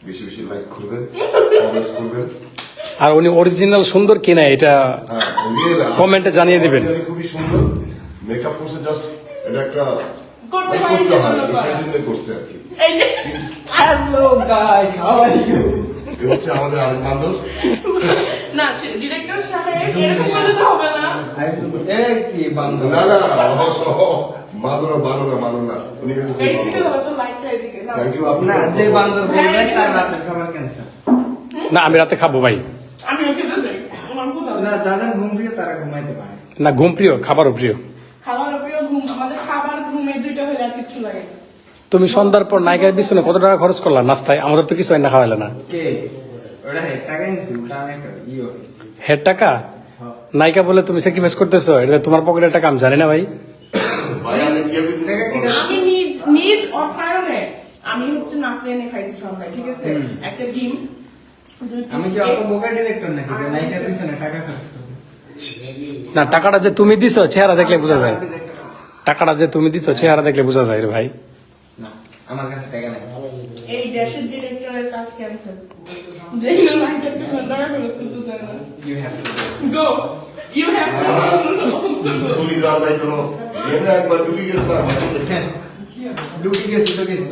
বেশি বেশি লাইক করবেন, কমেন্টস করবেন। আর উনি অরিজিনাল সুন্দর কিনা এটা কমেন্টে জানিয়ে দিবেন। খুবই সুন্দর মেকআপ করছে, জাস্ট এটা একটা করতে like পারি করতে হয়, সেজন্য সেই জন্য করছে আর কি। এই যে hello guys, how are you? এ হচ্ছে আমাদের আরেক বান্ধব। না ডিরেক্টর সাহেব এরকম বলতে তো হবে না। এই কি বান্ধব? না না মানো না উনি এইদিকে হয়তো লাইটটা এদিকে না। থ্যাংক ইউ না, যে বান্ধব বলবে তার রাতের খাবার ক্যান্সার। না আমি রাতে খাবো ভাই। আমিও খেতে চাই, আমার ক্ষুধা না, লাগছে। যাদের ঘুম প্রিয় তারা ঘুমাইতে পারে। না ঘুম প্রিয়, খাবারও প্রিয়। খাবার প্রিয় ঘুম, আমাদের খাবার ঘুমে দুইটা হলে আর কিছু লাগে না। তুমি সন্ধ্যার পর নায়িকার পিছনে কত টাকা খরচ করলা নাস্তায়? আমাদের তো কিছু না খাওয়াইলে না। কে ওটা টাকা নিছি? উল্টা আমি একটা অফিস। হেড টাকা নায়িকা বলে তুমি স্যাক্রিফাইস করতেছো, এটা তোমার পকেটের টাকা আমি জানি না ভাই। ভাই আমি কি হবে টাকা কি আছে? আমি নিজ অর্থায়নে আমি হচ্ছে নাস্তা এনে খাইছি সন্ধ্যায়, ঠিক আছে? একটা ডিম, দুই piece আমি কি cake। অত বোকা ডিরেক্টর নাকি যে নায়িকার পিছনে টাকা খরচ করব? না টাকাটা যে তুমি দিছো চেহারা দেখলে বোঝা যায়। টাকাটা যে তুমি দিছো চেহারা দেখলে বোঝা যায় রে ভাই। না, আমার কাছে টাকা নাই। এই ড্যাশের ডিরেক্টরের কাজ ক্যান্সেল, যেগুলো লাইটের পিছনে টাকা খরচ করতে চায় না। You have to go, you have চুরি যাওয়ার নাই কোনো একবার ডুবি গেছিলাম ডুটি গেছি তো গেছি।